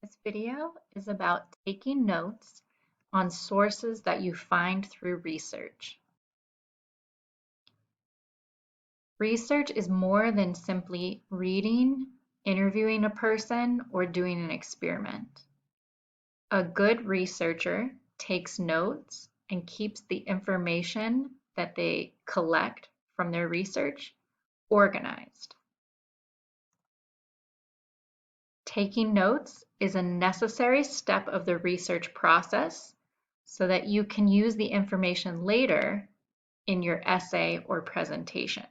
This video is about taking notes on sources that you find through research. Research is more than simply reading, interviewing a person, or doing an experiment. A good researcher takes notes and keeps the information that they collect from their research organized. Taking notes is a necessary step of the research process so that you can use the information later in your essay or presentation.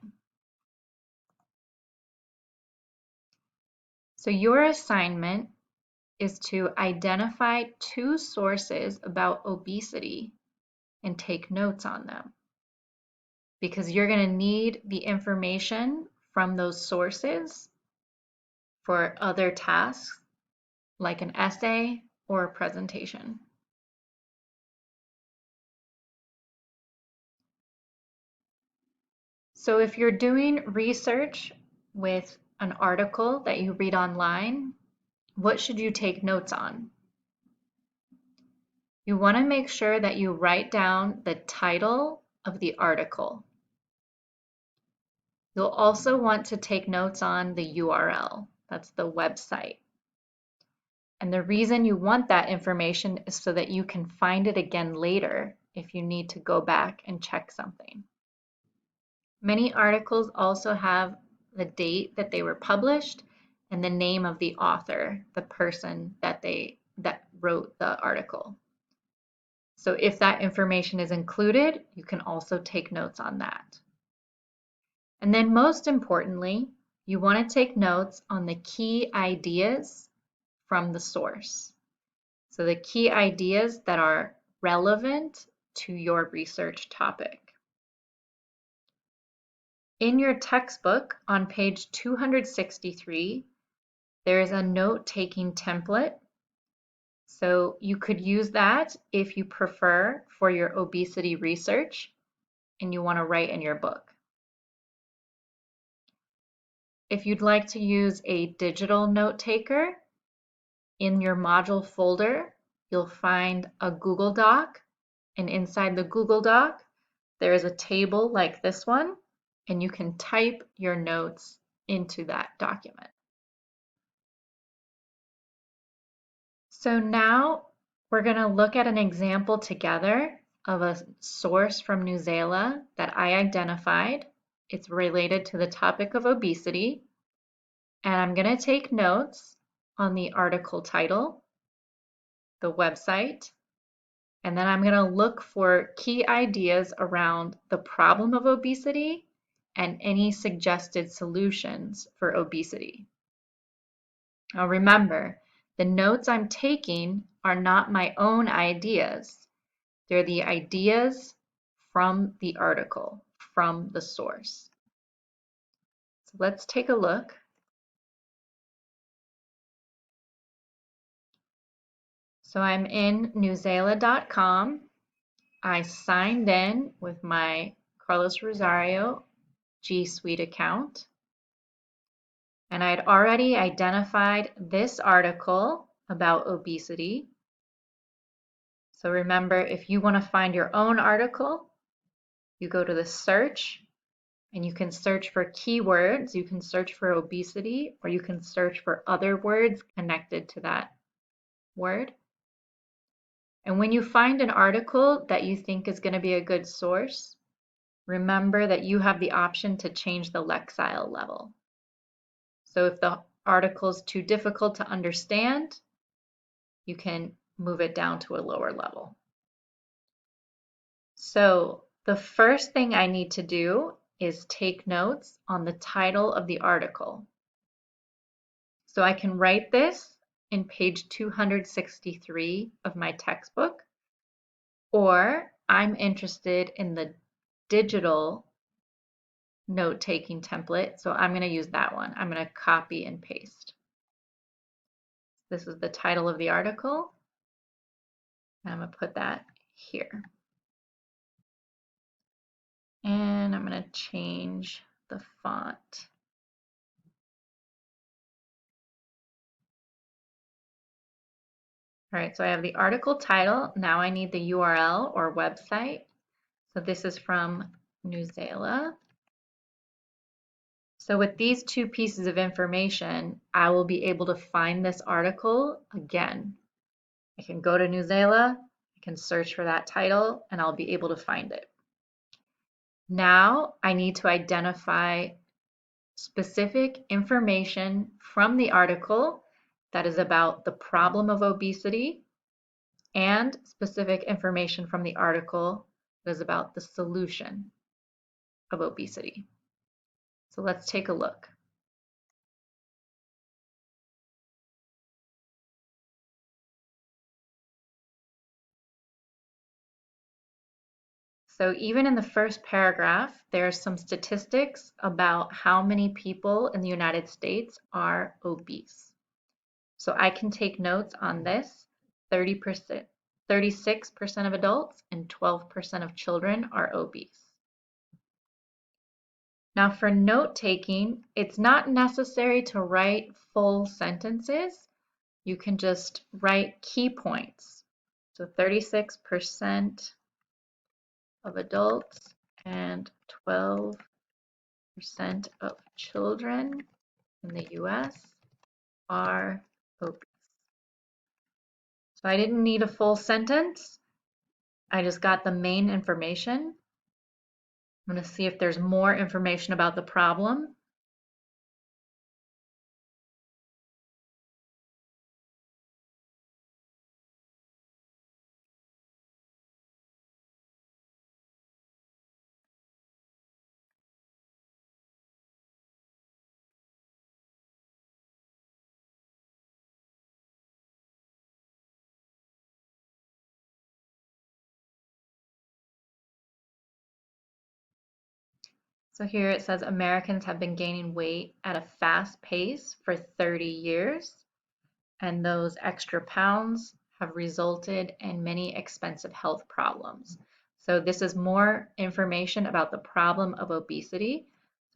So your assignment is to identify 2 sources about obesity and take notes on them, because you're going to need the information from those sources for other tasks like an essay or a presentation. So if you're doing research with an article that you read online, what should you take notes on? You want to make sure that you write down the title of the article. You'll also want to take notes on the URL, that's the website. And the reason you want that information is so that you can find it again later if you need to go back and check something. Many articles also have the date that they were published and the name of the author, the person that wrote the article. So if that information is included, you can also take notes on that. And then most importantly, you want to take notes on the key ideas from the source. So the key ideas that are relevant to your research topic. In your textbook on page 263, there is a note-taking template. So you could use that if you prefer for your obesity research and you want to write in your book. If you'd like to use a digital note taker, in your module folder, you'll find a Google Doc, and inside the Google Doc, there is a table like this one, and you can type your notes into that document. So now we're going to look at an example together of a source from Newsela that I identified. It's related to the topic of obesity, and I'm going to take notes on the article title, the website, and then I'm going to look for key ideas around the problem of obesity and any suggested solutions for obesity. Now remember, the notes I'm taking are not my own ideas. They're the ideas from the article, from the source. So let's take a look. So I'm in newsela.com. I signed in with my Carlos Rosario G Suite account. And I'd already identified this article about obesity. So remember, if you want to find your own article, you go to the search and you can search for keywords. You can search for obesity, or you can search for other words connected to that word. And when you find an article that you think is going to be a good source, remember that you have the option to change the Lexile level. So if the article is too difficult to understand, you can move it down to a lower level. So the first thing I need to do is take notes on the title of the article. So I can write this in page 263 of my textbook, or I'm interested in the digital note-taking template, so I'm going to use that one. I'm going to copy and paste. This is the title of the article, and I'm going to put that here. And I'm going to change the font. All right, so I have the article title. Now I need the URL or website. So this is from Newsela. So with these two pieces of information, I will be able to find this article again. I can go to Newsela, I can search for that title, and I'll be able to find it. Now I need to identify specific information from the article that is about the problem of obesity and specific information from the article that is about the solution of obesity. So let's take a look. So even in the first paragraph, there's some statistics about how many people in the United States are obese. So I can take notes on this. 30%, 36% of adults and 12% of children are obese. Now for note taking, it's not necessary to write full sentences. You can just write key points. So 36% of adults and 12% of children in the US are obese. So I didn't need a full sentence. I just got the main information. I'm going to see if there's more information about the problem. So here it says Americans have been gaining weight at a fast pace for 30 years, and those extra pounds have resulted in many expensive health problems. So this is more information about the problem of obesity.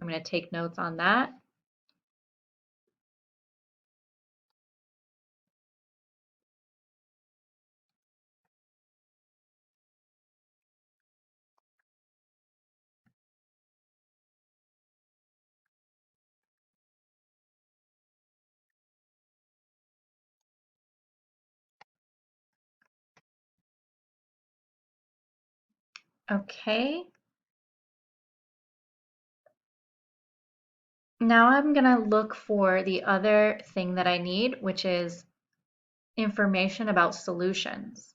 I'm going to take notes on that. Okay. Now I'm going to look for the other thing that I need, which is information about solutions.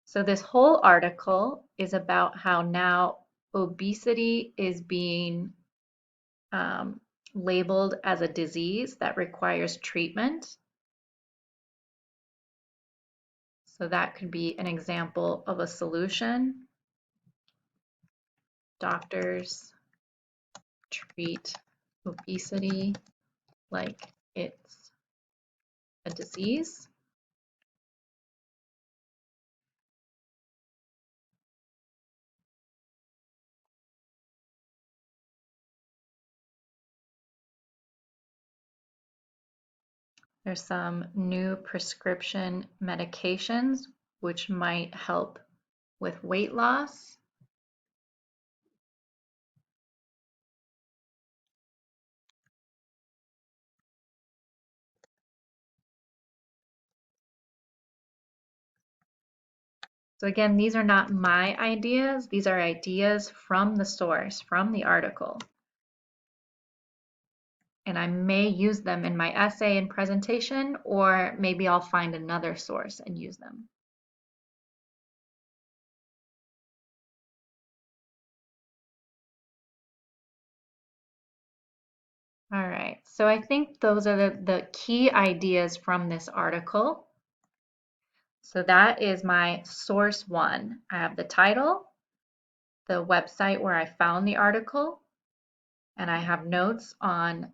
So this whole article is about how now obesity is being labeled as a disease that requires treatment. So that could be an example of a solution. Doctors treat obesity like it's a disease. There's some new prescription medications which might help with weight loss. So again, these are not my ideas. These are ideas from the source, from the article. And I may use them in my essay and presentation, or maybe I'll find another source and use them. All right, so I think those are the key ideas from this article. So that is my source one. I have the title, the website where I found the article, and I have notes on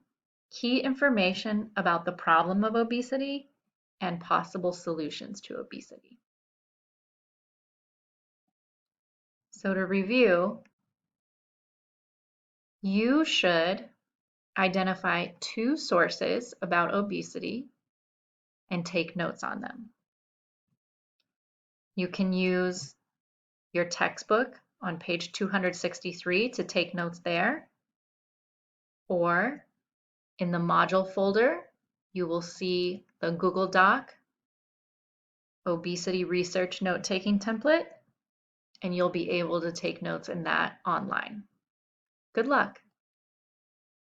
key information about the problem of obesity and possible solutions to obesity. So to review, you should identify two sources about obesity and take notes on them. You can use your textbook on page 263 to take notes there, or in the module folder, you will see the Google Doc obesity research note-taking template, and you'll be able to take notes in that online. Good luck.